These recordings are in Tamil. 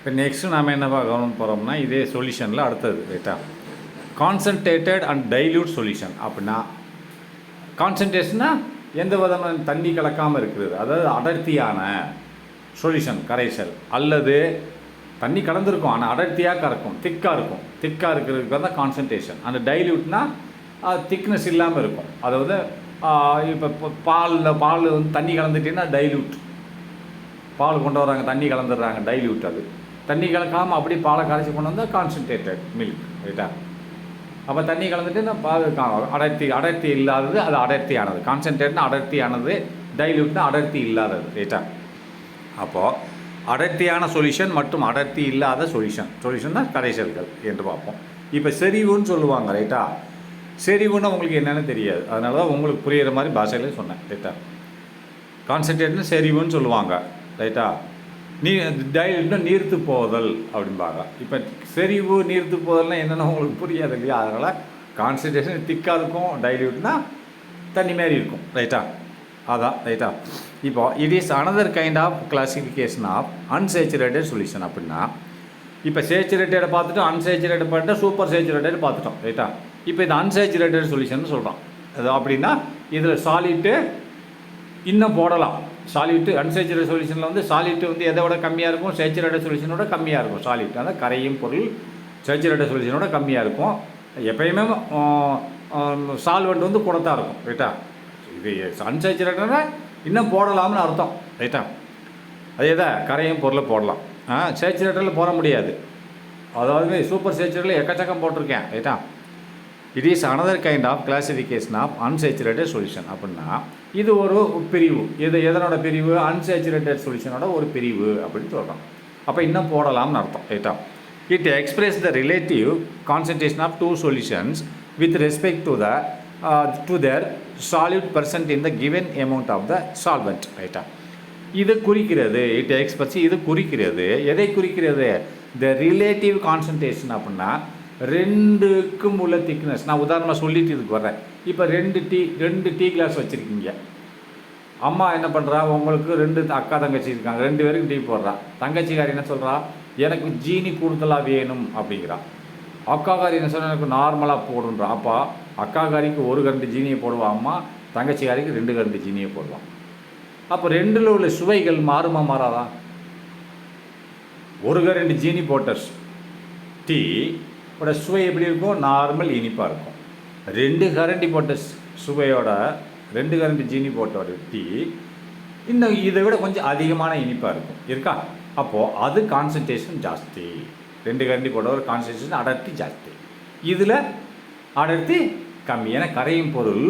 இப்போ நெக்ஸ்ட்டு நாம் என்ன கவனம் போகிறோம்னா இதே சொல்யூஷனில் அடுத்தது ரைட்டா. கான்சன்ட்ரேட்டட் அண்ட் டைல்யூட் சொல்யூஷன் அப்படின்னா கான்சன்ட்ரேஷன்னா எந்த விதமான தண்ணி கலக்காமல் இருக்கிறது, அதாவது அடர்த்தியான சொல்யூஷன் கரைசல், அல்லது தண்ணி கலந்துருக்கும் ஆனால் அடர்த்தியாக கறக்கும், திக்காக இருக்கும், திக்காக இருக்கிறதுக்கு தான் கான்சன்ட்ரேஷன். அந்த டைல்யூட்னா திக்னஸ் இல்லாமல் இருக்கும். அதாவது இப்போ பால் வந்து தண்ணி கலந்துட்டீங்கன்னா டைல்யூட், பால் கொண்டு வராங்க தண்ணி கலந்துடுறாங்க டைல்யூட். அது தண்ணி கலக்காமல் அப்படி பாலை கரைச்சி கொண்டு வந்தால் கான்சன்ட்ரேட்டட் மில்க் ரைட்டா. அப்போ தண்ணி கலந்துட்டு பால் அடர்த்தி இல்லாதது அது அடர்த்தியானது. கான்சன்ட்ரேட்னா அடர்த்தியானது, டைல்யூட்னா அடர்த்தி இல்லாதது ரைட்டா. அப்போது அடர்த்தியான சொல்யூஷன் மற்றும் அடர்த்தி இல்லாத சொல்யூஷன்னா கரைசல்கள் என்று பார்ப்போம். இப்போ செறிவுன்னு சொல்லுவாங்க ரைட்டா. செறிவுன்னா உங்களுக்கு என்னென்னு தெரியாது, அதனால தான் உங்களுக்கு புரிகிற மாதிரி பாஷையிலே சொன்னேன் ரைட்டா. கான்சன்ட்ரேட்னு செறிவுன்னு சொல்லுவாங்க ரைட்டா. டைல்யூட்னா நீர்த்து போதல் அப்படின்பாங்க. இப்போ செறிவு நீர்த்து போதல்னால் என்னென்னா உங்களுக்கு புரியாது இல்லையா. அதனால் கான்சன்ட்ரேஷன் திக்காக இருக்கும், டைல்யூட்னா தண்ணி மாரி இருக்கும் ரைட்டா. அதான் ரைட்டா. இப்போ it is another kind of classification of unsaturated solution. அப்படின்னா இப்போ சேச்சுரேட்டடை பார்த்துட்டோம், அன்சேச்சுரேட்டட் பண்ணிட்டு சூப்பர் சேச்சுரேட்டட் பார்த்துட்டோம் ரைட்டா. இப்போ இது அன்சேச்சுரேட்டட் சொல்யூஷன் சொல்கிறோம். அது அப்படின்னா இதில் சாலிட்டு இன்னும் போடலாம். சாலிட்டு அன்சேச்சுரேட்டட் சொல்யூஷனில் வந்து சாலிட்டு வந்து எதை விட கம்மியாக இருக்கும், சேச்சுரேட்டட் சொல்யூஷனோட கம்மியாக இருக்கும். சாலிட் அதான் கரையும் பொருள் சேச்சுரேட்டட் சொல்யூஷனோட கம்மியாக இருக்கும். எப்பயுமே சால்வெண்ட் வந்து கூட தான் இருக்கும் ரைட்டா. இது அன்சேச்சுரேட்டட்னா இன்னும் போடலாம்னு அர்த்தம் ரைட்டா. அதே தான் கரையும் பொருளை போடலாம். சேச்சுரேட்டடில் போட முடியாது, அதாவது சூப்பர் சேச்சுரேட்டில் எக்கச்சக்கம் போட்டிருக்கேன் ரைட்டா. It is another kind of classification of unsaturated solution. அப்படின்னா இது ஒரு பிரிவு. இது எதனோட பிரிவு, அன்சேச்சுரேட்டட் சொல்யூஷனோட ஒரு பிரிவு அப்படின்னு சொல்கிறோம். அப்போ இன்னும் போடலாம்னு அர்த்தம் ரைட்டா. It express the relative concentration of two solutions with respect to their solid percent in the given amount of the solvent ரைட்டா. இது குறிக்கிறது, இட் எக்ஸ்பிரஸ் இது குறிக்கிறது. எதை குறிக்கிறது, த ரிலேட்டிவ் கான்சன்ட்ரேஷன். அப்படின்னா ரெண்டுக்கும் உள்ள திக்னஸ். நான் உதாரணமாக சொல்லிட்டு இதுக்கு வர்றேன். இப்போ ரெண்டு டீ கிளாஸ் வச்சுருக்கீங்க. அம்மா என்ன பண்ணுறா, உங்களுக்கு 2 அக்கா தங்கச்சி இருக்காங்க, 2 பேருக்கு டீ போடுறா. தங்கச்சிக்காரி என்ன சொல்கிறா, எனக்கு ஜீனி கூடுதலாக வேணும் அப்படிங்கிறா. அக்காக்காரி என்ன சொல்கிறா, எனக்கு நார்மலாக போடுன்றா. அப்போ அக்காக்காரிக்கு 1 கரண்டி ஜீனியை போடுவா அம்மா, தங்கச்சிக்காரிக்கு 2 கரண்டி ஜீனியை போடுவான். அப்போ ரெண்டில் உள்ள சுவைகள் மாறுமா மாறாதா? 1 கரண்டி ஜீனி போட்ட டீ ஓட சுவை எப்படி இருக்கும், நார்மல் இனிப்பாக இருக்கும். 2 கரண்டி போட்ட சுவையோட 2 கரண்டி ஜீனி போட்டோட டீ இன்னும் இதை விட கொஞ்சம் அதிகமான இனிப்பாக இருக்கும் இருக்கா. அப்போது அது கான்சன்ட்ரேஷன் ஜாஸ்தி. 2 கரண்டி போட்ட ஒரு கான்சன்ட்ரேஷன் அடர்த்தி ஜாஸ்தி, இதில் அடர்த்தி கம்மி. ஏன்னா கரையும் பொருள்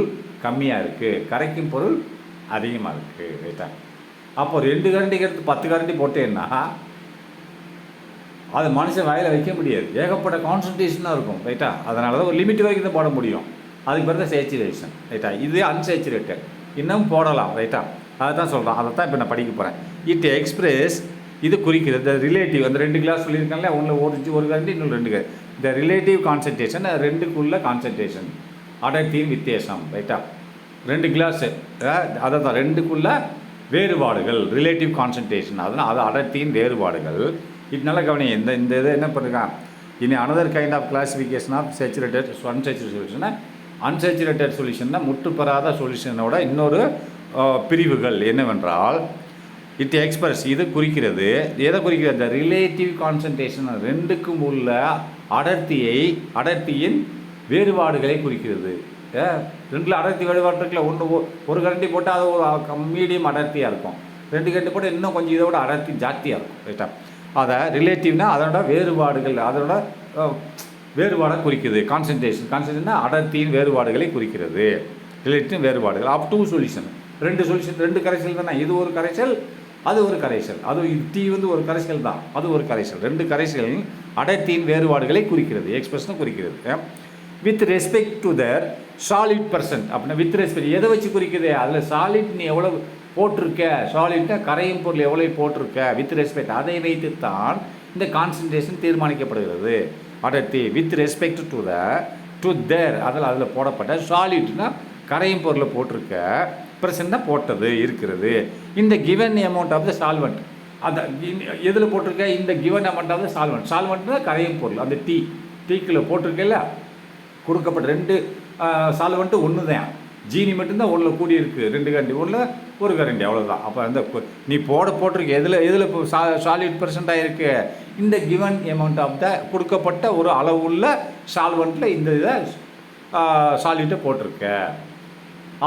கம்மியாக இருக்குது, கரைக்கும் பொருள் அதிகமாக இருக்குது ரைட்டா. அப்போது 2 கரண்டிக்கு எடுத்து 10 கரண்டி போட்டேன்னா அது மனுஷன் வாயில் வைக்க முடியாது, ஏகப்பட்ட கான்சன்ட்ரேஷனாக இருக்கும் ரைட்டா. அதனால தான் ஒரு லிமிட் வரைக்கும் தான் போட முடியும். அதுக்கு பிறகு தான் சேச்சுரேஷன் ரைட்டா. இது அன்சேச்சுரேட்டட், இன்னும் போடலாம் ரைட்டா. அதை தான் சொல்கிறேன், அதை தான் இப்போ நான் படிக்க போகிறேன். இட் எக்ஸ்பிரஸ் இது குறிக்கிறது த ரிலேட்டிவ். அந்த 2 கிளாஸ் சொல்லியிருக்காங்களே, ஒன்று ஒரு கரண்டி இன்னும் 2 கரண்டி. த ரிலேட்டிவ் கான்சன்ட்ரேஷன், 2க்குள்ள கான்சன்ட்ரேஷன், அடர்த்தியின் வித்தியாசம் ரைட்டா. 2 கிளாஸு அதை தான் 2க்குள்ள வேறுபாடுகள், ரிலேட்டிவ் கான்சன்ட்ரேஷன், அதனால் அது அடர்த்தியின் வேறுபாடுகள். இது நல்ல கவனிங்க. இந்த இதை என்ன பண்ணுறாங்க, இனி another kind of classification of saturated unsaturated சொல்யூஷனை. அன்சேச்சுரேட்டட் சொல்யூஷன்னா முற்றுப்பெறாத சொல்யூஷனோட இன்னொரு பிரிவுகள் என்னவென்றால், இட் எக்ஸ்பிரஸ் இது குறிக்கிறது. எதை குறிக்கிறது, த ரிலேட்டிவ் கான்சன்ட்ரேஷன், 2க்கும் உள்ள அடர்த்தியின் வேறுபாடுகளை குறிக்கிறது. 2ல் அடர்த்தி வேறுபாடு இருக்குல்ல, ஒரு கரண்டி போட்டால் அது ஒரு மீடியம் அடர்த்தியாக இருக்கும், 2 கரண்டி போட்டால் இன்னும் கொஞ்சம் இதோட அடர்த்தி ஜாஸ்தியாக இருக்கும் ரைட்டா. அதை ரிலேட்டிவ்னா அதோட வேறுபாடுகள், அதோட வேறுபாடை குறிக்கிறது. கான்சன்ட்ரேஷன்னா அடர்த்தியின் வேறுபாடுகளை குறிக்கிறது. ரிலேட்டிவ் வேறுபாடுகள் ஆஃப் 2 சொல்யூஷன். 2 கரைசல் தானே, இது ஒரு கரைசல் அது ஒரு கரைசல். அது டீ வந்து ஒரு கரைசல் தான், அது ஒரு கரைசல். 2 கரைசல் அடர்த்தியின் வேறுபாடுகளை குறிக்கிறது, எக்ஸ்பிரஷன் குறிக்கிறது. With respect to their solid percent. அப்படின்னா வித் ரெஸ்பெக்ட் எதை வச்சு குறிக்குது, அதில் சாலிட் நீ எவ்வளோ போட்டிருக்க, சாலிட்டை கரையும் பொருள் எவ்வளோ போட்டிருக்க, வித் ரெஸ்பெக்ட் அதை வைத்துத்தான் இந்த கான்சன்ட்ரேஷன் தீர்மானிக்கப்படுகிறது. அடர்த்தி வித் ரெஸ்பெக்ட் டு தேர் அதில் போடப்பட்ட சாலிட்னா கரையும் பொருளை போட்டிருக்க, ப்ரெசென்ட்டாக போட்டது இருக்கிறது. இந்த given amount of the solvent, அந்த எதில் போட்டிருக்க இந்த கிவன் அமௌண்ட் ஆஃப் சால்வெண்ட். சால்வெண்ட்னா கரையும் பொருள். அந்த டீக்கில் போட்டிருக்கல கொடுக்கப்பட்ட 2 சால்வெண்ட்டு ஒன்று தான். ஜீனி மட்டும்தான் ஒன்றில் கூடி இருக்குது, 2 கரண்டி, ஒன்றில் 1 கரண்டி, அவ்வளோதான். அப்போ அந்த நீ போட்டிருக்க எதில் இப்போ சாலிட் பெர்சென்டாக இருக்கு இந்த கிவன் அமௌண்ட் ஆஃப் த கொடுக்கப்பட்ட ஒரு அளவுள்ள சால்வெண்ட்டில் இந்த இதை சாலிட்டை போட்டிருக்க.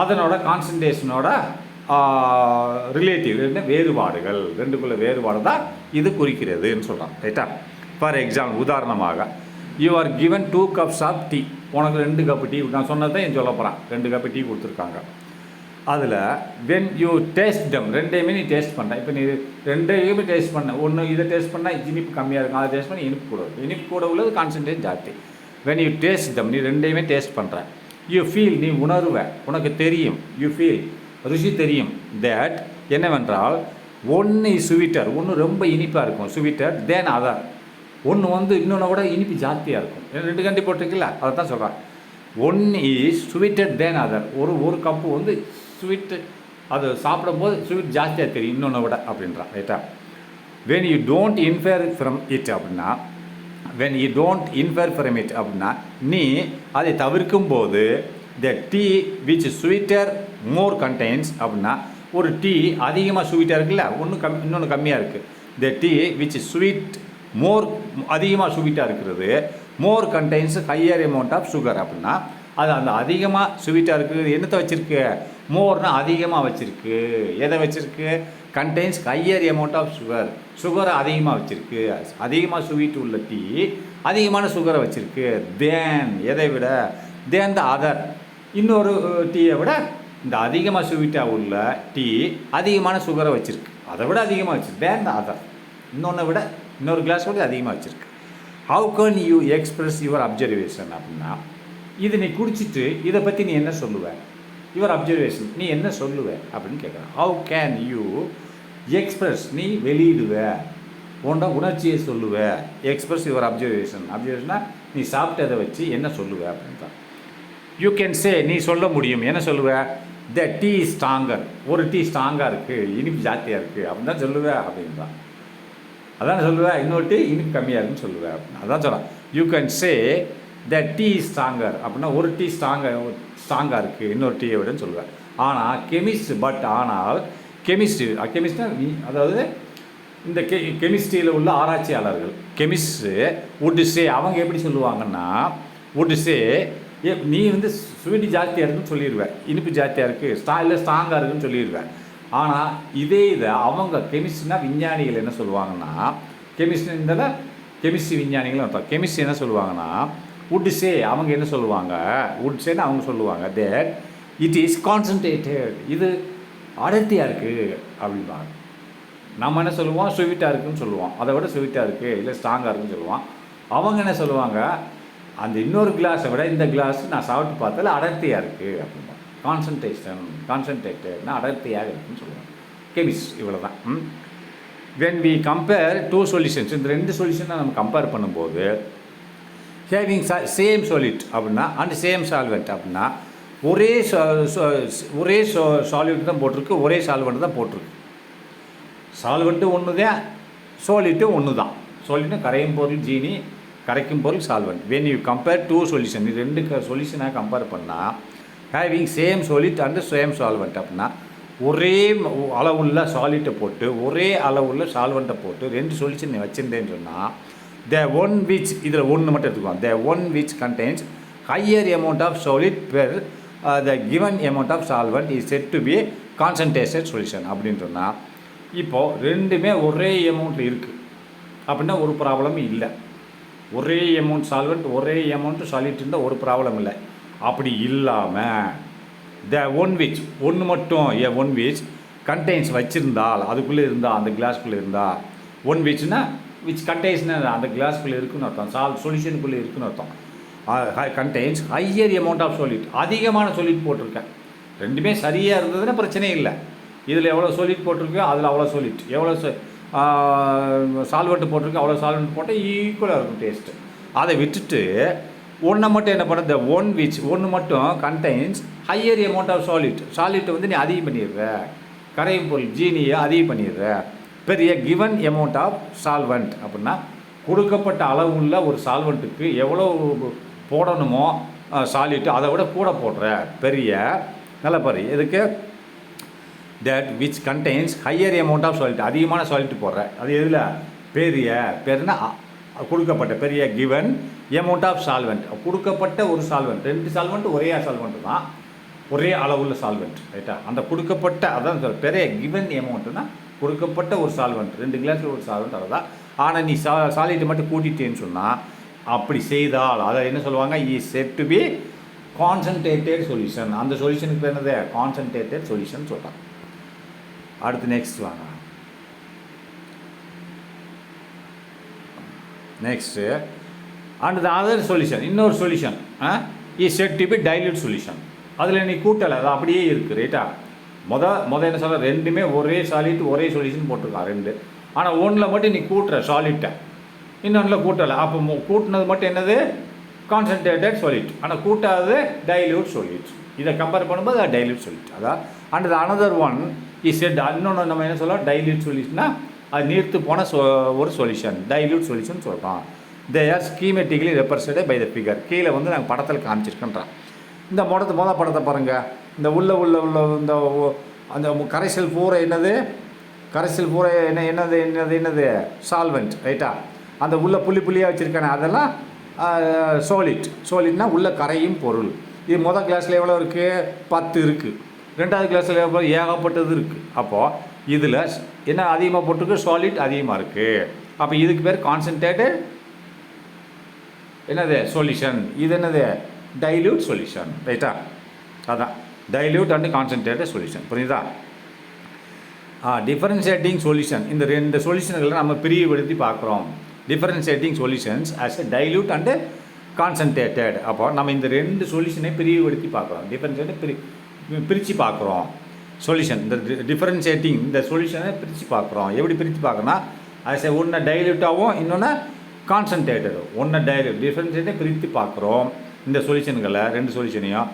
அதனோட கான்சன்ட்ரேஷனோட ரிலேட்டிவ் வேறுபாடுகள், 2க்குள்ள வேறுபாடு தான் இது குறிக்கிறதுன்னு சொல்கிறான். ரைட்டா? ஃபார் எக்ஸாம்பிள், உதாரணமாக you are given 2 cups of tea. உனக்கு 2 கப்பு டீ, நான் சொன்னது தான் என் சொல்ல போகிறேன். 2 கப்பு டீ கொடுத்துருக்காங்க. அதில் வென் யூ டேஸ்ட் தம், 2யுமே நீ டேஸ்ட் பண்ண. இப்போ நீ 2யுமே டேஸ்ட் பண்ண, ஒன்று இதை டேஸ்ட் பண்ணால் இனிப்பு கம்மியாக இருக்கும், அதை டேஸ்ட் பண்ணி இனிப்பு கூட உள்ளது கான்சன்ட்ரேட் ஜாஸ்தி. வென் யூ டேஸ்ட் தம், நீ 2யுமே டேஸ்ட் பண்ணுற. யூ ஃபீல், நீ உணர்வ, உனக்கு தெரியும். யூ ஃபீல், ருசி தெரியும். தேட் என்னவென்றால் ஒன்று இஸ் ஸ்வீட்டர், ஒன்று ரொம்ப இனிப்பாக இருக்கும் ஸ்வீட்டர் தேன் அதர். ஒன்று இன்னொன்று கூட இனிப்பு ஜாஸ்தியாக இருக்கும். 2 கண்டி போட்டிருக்குல்ல, அதை தான் சொல்கிறேன். ஒன்று இஸ் ஸ்வீட்டட் தேன் அதர். ஒரு கப்பு ஸ்வீட்டு, அது சாப்பிடும்போது ஸ்வீட் ஜாஸ்தியாக தெரியும் இன்னொன்று விட அப்படின்றான். ரைட்டா? When you don't infer from it அப்படின்னா, when you don't infer from it அப்படின்னா நீ அதை தவிர்க்கும் போது the tea which sweeter more contains அப்படின்னா ஒரு டீ அதிகமாக ஸ்வீட்டாக இருக்குல்ல, இன்னொன்று கம்மியாக இருக்குது. The tea which sweet more அதிகமாக ஸ்வீட்டாக இருக்கிறது, more contains higher amount of sugar அப்படின்னா அது அந்த அதிகமாக ஸ்வீட்டாக இருக்குது என்னத்தை வச்சுருக்கு, மோர்னால் அதிகமாக வச்சுருக்கு. எதை வச்சுருக்கு? கண்டெய்ன்ஸ் ஹையர் அமௌண்ட் ஆஃப் சுகரை அதிகமாக வச்சுருக்கு. அதிகமாக ஸ்வீட் உள்ள டீ அதிகமான சுகரை வச்சுருக்கு. தேன், எதை விட, தேன் த அதர், இன்னொரு டீயை விட இந்த அதிகமாக ஸ்வீட்டாக உள்ள டீ அதிகமான சுகரை வச்சுருக்கு, அதை விட அதிகமாக வச்சுருக்கு. தேன் த அதர், இன்னொன்றை விட இன்னொரு கிளாஸ் கூட அதிகமாக வச்சுருக்கு. How can you express your observation அப்படின்னா இது நீ குடிச்சிட்டு இதை பற்றி நீ என்ன சொல்லுவ, யுவர் அப்சர்வேஷன் நீ என்ன சொல்லுவ அப்படின்னு கேட்குறேன். ஹவு கேன் யூ எக்ஸ்பிரஸ், நீ வெளியிடுவ, உன்னோட உணர்ச்சியை சொல்லுவ. எக்ஸ்பிரஸ் யுவர் அப்சர்வேஷன்னா நீ சாப்பிட்டதை வச்சு என்ன சொல்லுவ அப்படின்னு தான். யூ கேன் சே, நீ சொல்ல முடியும், என்ன சொல்லுவ, த டீ ஸ்ட்ராங்கர், ஒரு டீ ஸ்ட்ராங்காக இருக்குது, இனிப்பு ஜாஸ்தியாக இருக்குது அப்படின்னு தான் சொல்லுவேன் அப்படின்னு தான். அதான் சொல்லுவேன். இன்னொரு டீ இனிப்பு கம்மியாக இருக்குன்னு சொல்லுவேன் அப்படின்னு அதான் சொல்கிறேன். You can say the tea stronger அப்படின்னா ஒரு டீ ஸ்ட்ராங்காக இருக்குது இன்னொரு டீயை விடன்னு சொல்லுவேன். ஆனால் ஆனால் கெமிஸ்ட்னா அதாவது இந்த கெமிஸ்ட்ரியில் உள்ள ஆராய்ச்சியாளர்கள் வுட் சே, அவங்க எப்படி சொல்லுவாங்கன்னா வுட் சே நீ ஸ்வீட்டு ஜாஸ்தியாக இருக்குன்னு சொல்லிடுவேன், இனிப்பு ஜாஸ்தியாக இருக்குது, இல்லை ஸ்ட்ராங்காக இருக்குன்னு சொல்லிடுவேன். ஆனால் இதை அவங்க கெமிஸ்ட்ரினா விஞ்ஞானிகள் என்ன சொல்லுவாங்கன்னா, கெமிஸ்ட்ரி விஞ்ஞானிகளும் அர்த்தம். கெமிஸ்ட்ரி என்ன சொல்லுவாங்கன்னா வுட் சே, அவங்க என்ன சொல்லுவாங்க, வுட் சேன்னு அவங்க சொல்லுவாங்க தட் இட் இஸ் கான்சன்ட்ரேட்டட், இது அடர்த்தியாக இருக்குது அப்படின்பாங்க. நம்ம என்ன சொல்லுவோம், ஸ்வீட்டாக இருக்குதுன்னு சொல்லுவோம், அதை விட ஸ்வீட்டாக இருக்குது இல்லை ஸ்ட்ராங்காக இருக்குதுன்னு சொல்லுவோம். அவங்க என்ன சொல்லுவாங்க, அந்த இன்னொரு கிளாஸை விட இந்த கிளாஸ் நான் சாப்பிட்டு பார்த்தால அடர்த்தியாக இருக்குது அப்படின்னா. கான்சன்ட்ரேட்டட்னா அடர்த்தியாக இருக்குன்னு சொல்லுவாங்க. கெமிஸ்ட் இவ்வளோ தான். வென் வி கம்பேர் 2 சொல்யூஷன்ஸ், இந்த 2 சொல்யூஷனை நம்ம கம்பேர் பண்ணும்போது ஹேவிங் சேம் சாலிட் அப்படின்னா அண்ட் சேம் சால்வெண்ட் அப்படின்னா ஒரே சாலிட் தான் போட்டிருக்கு, ஒரே சால்வெண்ட் தான் போட்டிருக்கு. சால்வெண்ட்டு ஒன்று தான், சாலிட்டு ஒன்று தான். சாலிட்னா கரையும் பொருள் ஜீனி, கரைக்கும் பொருள் solvent. When you compare 2 solution, இது 2 சொல்யூஷனாக கம்பேர் பண்ணால் having same solid and same solvent அப்படின்னா ஒரே அளவுள்ள சாலிட்டை போட்டு ஒரே அளவுள்ள சால்வெண்ட்டை போட்டு 2 சொல்யூஷன் வச்சுருந்தேன்னு சொன்னால் த ஒன் விச், இதில் ஒன்று மட்டும் எடுத்துக்குவோம், the one which contains higher amount of solid per the given amount of solvent is set to be concentrated solution அப்படின்னு சொன்னால் இப்போது 2மே ஒரே அமௌண்ட்டில் இருக்குது அப்படின்னா ஒரு ப்ராப்ளமும் இல்லை. ஒரே அமௌண்ட் சால்வெண்ட் ஒரே அமௌண்ட்டு சாலிட் இருந்தால் ஒரு ப்ராப்ளம் இல்லை. அப்படி இல்லாமல் த ஒன் விச், ஒன்று மட்டும் ஒன் விச் கண்டெய்ன்ஸ் வச்சுருந்தால், அதுக்குள்ளே இருந்தால், அந்த கிளாஸ்க்குள்ளே இருந்தால், ஒன் விச்னா விச் கண்டெய்ன்ஸ்னா அந்த கிளாஸ்க்குள்ளே இருக்குன்னு அர்த்தம், சொல்யூஷனுக்குள்ளே இருக்குன்னு அர்த்தம். Contains higher amount of solid, அதிகமான சாலிட் போட்டிருக்கேன். 2மே சரியாக இருந்ததுன்னா பிரச்சனையே இல்லை. இதில் எவ்வளோ சாலிட் போட்டிருக்கோ அதில் அவ்வளோ சாலிட், எவ்வளோ சால்வெண்ட் போட்டிருக்கோ அவ்வளோ சால்வெண்ட் போட்டால் ஈக்குவலாக இருக்கும் டேஸ்ட்டு. அதை விட்டுட்டு ஒன்றை மட்டும் என்ன பண்ண, த ஒன் விச் ஒன்று மட்டும் contains higher amount of solid, சாலிட்டை நீ அதிகம் பண்ணிடுற, கரையும் பொருள் ஜீனியை அதிகம் பண்ணிடுற, பெரிய கிவன் அமௌண்ட் ஆஃப் சால்வெண்ட் அப்படின்னா கொடுக்கப்பட்ட அளவுள்ள ஒரு சால்வெண்ட்டுக்கு எவ்வளோ போடணுமோ சாலிட்டு அதை விட கூட போடுற பெரிய நல்ல பாரு எதுக்கு that which contains higher amount of solid அதிகமான சாலிட் போடுற அது எதில் பெரிய பெருனா கொடுக்கப்பட்ட பெரிய given amount of solvent கொடுக்கப்பட்ட ஒரு சால்வெண்ட் ரெண்டு சால்வெண்ட் ஒரே சால்வெண்ட் தான் ஒரே அளவுள்ள சால்வெண்ட் ரைட்டா அந்த கொடுக்கப்பட்ட அதான் பெரிய given amountனா கொடுக்கப்பட்ட ஒரு சால்வெண்ட் 2 கிளாஸில் ஒரு சால்வெண்ட் அவ்வளோதான் ஆனால் நீ சாலிட்டை மட்டும் கூட்டிட்டேன்னு சொன்னால் அப்படி செய்தால் அதை என்ன சொல்லுவாங்க is set to be concentrated solution அந்த சொல்யூஷனுக்கு என்னது கான்சன்ட்ரேட்டட் சொல்யூஷன் சொல்கிறாங்க அடுத்து நெக்ஸ்ட் வாங்க next and the other solution இன்னொரு solution is set to be dilute solution அதில் நீ கூட்டலை அது அப்படியே இருக்குது ரைட்டா மொதல் என்ன சொல்ல ரெண்டுமே ஒரே சாலிட் ஒரே சொல்யூஷன் போட்டிருக்கான் ரெண்டு ஆனால் ஒன்றில் மட்டும் நீ கூட்டுற சாலிட்டை இன்னொன்றில் கூட்டலை அப்போ கூட்டினது மட்டும் என்னது கான்சன்ட்ரேட்டட் சொல்யூட் ஆனால் கூட்டாது டைல்யூட் சொல்யூட் இதை கம்பேர் பண்ணும்போது அது டைல்யூட் சொல்யூட் அதான் and the another one is set இன்னொன்று நம்ம என்ன சொல்லலாம் டைல்யூட் சொல்யூஷன்னா அது நீர்த்து போன ஒரு சொல்யூஷன் டைல்யூட் சொல்யூஷன் சொல்கிறோம் they are schematically represented by the figure கீழே வந்து நாங்கள் படத்தில் காமிச்சிருக்கோன்றான் இந்த மொதல் படத்தை பாருங்கள் இந்த உள்ள இந்த அந்த கரைசல் பூரை என்னது கரைசல் பூரை என்னது சால்வெண்ட் ரைட்டா அந்த உள்ள புள்ளியாக வச்சுருக்கானே அதெல்லாம் சோலிட்னா உள்ள கரையும் பொருள் இது மொதல் கிளாஸில் எவ்வளோ இருக்குது 10 இருக்குது ரெண்டாவது கிளாஸில் எவ்வளோ ஏகப்பட்டது இருக்குது அப்போது இதில் என்ன அதிகமாக போட்டிருக்கு சாலிட் அதிகமாக இருக்குது அப்போ இதுக்கு பேர் கான்சன்ட்ரேட்டட் என்னது சொல்யூஷன் இது என்னது டைல்யூட் சொல்யூஷன் ரைட்டா அதான் டைல்யூட் அண்ட் கான்சன்ட்ரேட்டட் சொல்யூஷன் புரியுதா டிஃபரன்ஷியேட்டிங் சொல்யூஷன் இந்த ரெண்டு சொல்யூஷன்களை நம்ம பிரிவுபடுத்தி பார்க்குறோம் differentiating solutions as a dilute and concentrated அப்போ நம்ம இந்த ரெண்டு சொல்யூஷனை பிரிவுபடுத்தி பார்க்குறோம் டிஃபரன்ஷியேட்டை பிரித்து பார்க்குறோம் சொல்யூஷன் இந்த டிஃபரன்ஷியேட்டிங் இந்த சொல்யூஷனை பிரித்து பார்க்குறோம் எப்படி பிரித்து பார்க்கணும்னா ஆஸ் எ ஒன்று டைல்யூட்டாகவும் இன்னொன்று கான்சன்ட்ரேட்டடும் ஒன்று டிஃபரன்ஷியேட்டை பிரித்து பார்க்குறோம் இந்த சொல்யூஷன்களை ரெண்டு சொல்யூஷனையும்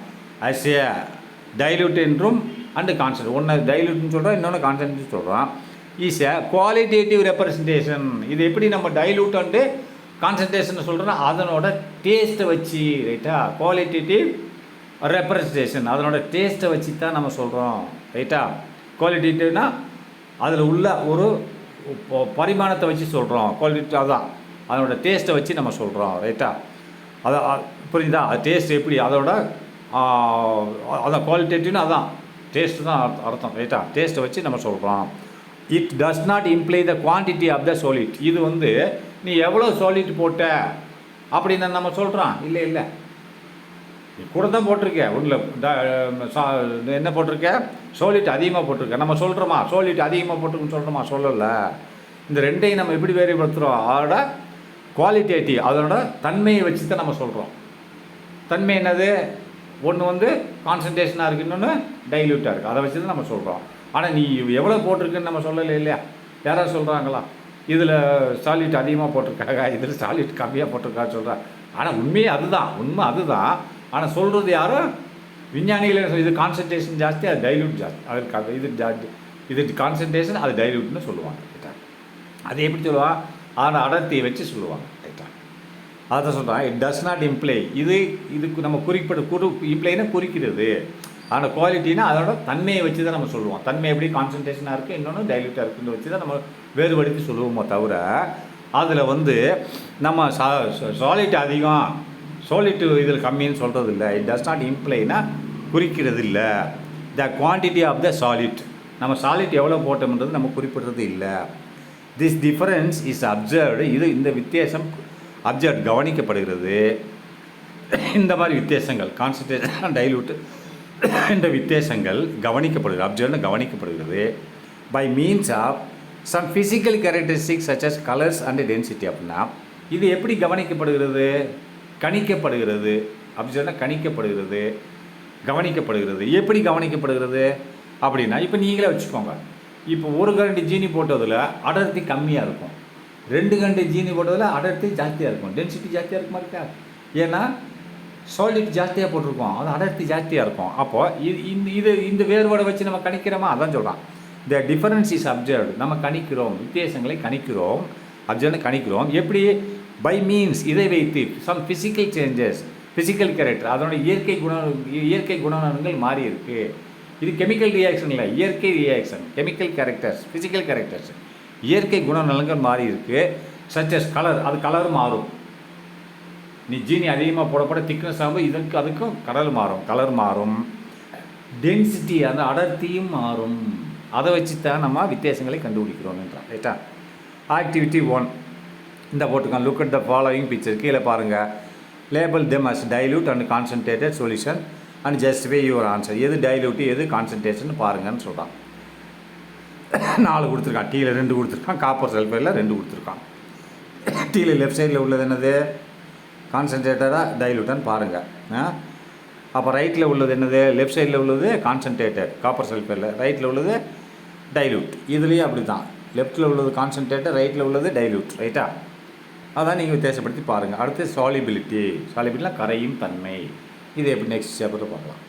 ஆஸ் எ டைல்யூட் என்றும் அண்டு கான்சன்ட்ரேட் ஒன்று டைல்யூட்னு சொல்கிறோம் இன்னொன்று கான்சன்ட்ரேட் சொல்கிறோம் இஸ் எ குவாலிட்டேட்டிவ் ரெப்ரசன்டேஷன் இது எப்படி நம்ம டைல்யூட் அண்டு கான்சன்ட்ரேஷன் சொல்கிறோன்னா அதனோட டேஸ்ட்டை வச்சு ரைட்டா குவாலிட்டேட்டிவ் ரெப்ரசன்டேஷன் அதனோட டேஸ்ட்டை வச்சு தான் நம்ம சொல்கிறோம் ரைட்டா குவாலிட்டேட்டிவ்னா அதில் உள்ள ஒரு பரிமாணத்தை வச்சு சொல்கிறோம் குவாலிட்டி அதான் அதனோட டேஸ்ட்டை வச்சு நம்ம சொல்கிறோம் ரைட்டா அதை புரியுதா அது டேஸ்ட் எப்படி அதோட அதான் குவாலிட்டேட்டிவ்னு அதான் டேஸ்ட்டு தான் அர்த்தம் ரைட்டா டேஸ்ட்டை வச்சு நம்ம சொல்கிறோம் it does not imply the quantity of the solid இது வந்து நீ எவ்வளோ சாலிட் போட்ட அப்படின்னு நம்ம சொல்கிறோம் இல்லை நீ கூட தான் போட்டிருக்க ஒன்றில் என்ன போட்டிருக்க சாலிட் அதிகமாக போட்டிருக்க நம்ம சொல்கிறோமா சாலிட் அதிகமாக போட்டிருக்குன்னு சொல்கிறோமா சொல்லலை இந்த ரெண்டையும் நம்ம எப்படி வேறுபடுத்துகிறோம் அதோட குவாலிட்டேட்டிவ் அதனோட தன்மையை வச்சு தான் நம்ம சொல்கிறோம் தன்மை என்னது ஒன்று வந்து கான்சன்ட்ரேஷனாக இருக்குது இன்னொன்று டைல்யூட்டாக இருக்குது அதை வச்சு தான் நம்ம சொல்கிறோம் ஆனால் நீ எவ்வளோ போட்டிருக்குன்னு நம்ம சொல்லலை இல்லையா யாராவது சொல்கிறாங்களா இதில் சாலிட் அதிகமாக போட்டிருக்காங்க இதில் சாலிட் கம்மியாக போட்டிருக்கான்னு சொல்கிறாங்க ஆனால் உண்மை அதுதான் ஆனால் சொல்கிறது யாரும் விஞ்ஞானிகள் இது கான்சன்ட்ரேஷன் ஜாஸ்தி அது டைல்யூட் ஜாஸ்தி அது இது கான்சன்ட்ரேஷன் அது டைல்யூட்னு சொல்லுவாங்க ரைட்டா அது எப்படி சொல்லுவாங்க ஆனால் அடர்த்தியை வச்சு சொல்லுவாங்க ரைட்டா அதை சொல்கிறான் இட் டஸ் நாட் இம்ப்ளை இதுக்கு நம்ம இம்ப்ளைனா குறிக்கிறது ஆனால் குவாலிட்டினா அதோட தன்மையை வச்சு தான் நம்ம சொல்லுவோம் தன்மை எப்படி கான்சன்ட்ரேஷனாக இருக்குது இன்னொன்று டைல்யூட்டாக இருக்குன்னு வச்சு தான் நம்ம வேறுபடுத்தி சொல்லுவோமோ தவிர அதில் வந்து நம்ம சாலிட் அதிகம் சாலிட் இதில் கம்மின்னு சொல்கிறது இல்லை இட் டஸ் நாட் இம்ப்ளைனா குறிக்கிறது இல்லை the quantity of the solid நம்ம சாலிட் எவ்வளோ போட்டோம்ன்றது நம்ம குறிப்பிடுறது இல்லை திஸ் டிஃபரன்ஸ் இஸ் அப்சர்வ்டு இந்த வித்தியாசம் அப்சர்வ் கவனிக்கப்படுகிறது இந்த மாதிரி வித்தியாசங்கள் கான்சன்ட்ரேஷன் டைல்யூட் இந்த வித்தியாசங்கள் கவனிக்கப்படுகிறது by means of some physical characteristics such as colours and density அப்படின்னா இது எப்படி கணிக்கப்படுகிறது அப்சர்வ்னா கவனிக்கப்படுகிறது எப்படி கவனிக்கப்படுகிறது அப்படின்னா இப்போ நீங்களே வச்சுக்கோங்க இப்போ 1 கரண்டி ஜீனி போட்டதில் அடர்த்தி கம்மியாக இருக்கும் 2 கரண்டி ஜீனி போட்டதில் அடர்த்தி ஜாஸ்தியாக இருக்கும் டென்சிட்டி ஜாஸ்தியாக இருக்குமா இருக்கா ஏன்னா சாலிட் ஜாஸ்தியாக போட்டிருக்கோம் அது அடர்த்தி ஜாஸ்தியாக இருக்கும் அப்போது இந்த வேறுபாடை வச்சு நம்ம கணிக்கிறோமா அதான் சொல்கிறான் த டிஃபரன்ஸ் இஸ் அப்சர்வ்டு, நம்ம கணிக்கிறோம், வித்தியாசங்களை கணிக்கிறோம், அப்சர்வ்னு கணிக்கிறோம். எப்படி? பை மீன்ஸ், இதை வைத்து some physical changes, physical character, அதனோட இயற்கை குணநலன்கள் மாறி இருக்கு. இது கெமிக்கல் ரியாக்ஷன் இல்லை, இயற்கை reaction. Chemical characters, physical characters, இயற்கை குணநலன்கள் மாறி இருக்கு. சச்சஸ் கலர், அது கலர் மாறும். நீ ஜீனி அதிகமாக போட திக்னஸ் ஆகும், இதுக்கு அதுக்கும் கலர் மாறும். டென்சிட்டி, அந்த அடர்த்தியும் மாறும். அதை வச்சு தான் நம்ம வித்தியாசங்களை கண்டுபிடிக்கிறோம்ன்றான். ரைட்டா? ஆக்டிவிட்டி 1 இந்த போட்டுக்கான். Look at the following picture. கீழே பாருங்கள். Label them as dilute and concentrated solution and justify your answer. எது டைல்யூட்டு, எது கான்சன்ட்ரேஷன் பாருங்கன்னு சொல்கிறான். 4 கொடுத்துருக்கான். டீயில் 2 கொடுத்துருக்கான், காப்பர் சல்ஃபைடில் 2 கொடுத்துருக்கான். டீயில் லெஃப்ட் சைடில் உள்ளது என்னது? கான்சன்ட்ரேட்டடாக டைல்யூட்டான்னு பாருங்கள். அப்போ ரைட்டில் உள்ளது என்னது? லெஃப்ட் சைடில் உள்ளது கான்சன்ட்ரேட்டட் காப்பர் சல்ஃபைடில், ரைட்டில் உள்ளது டைல்யூட். இதுலேயும் அப்படி தான், லெஃப்ட்டில் உள்ளது கான்சன்ட்ரேட்டட், ரைட்டில் உள்ளது டைல்யூட். ரைட்டா? அதான் நீங்கள் வித்தியாசப்படுத்தி பாருங்கள். அடுத்து சாலிபிலிட்டிலாம் கரையும் தன்மை. இது எப்படி நெக்ஸ்ட் சாப்டரில் பார்க்கலாம்.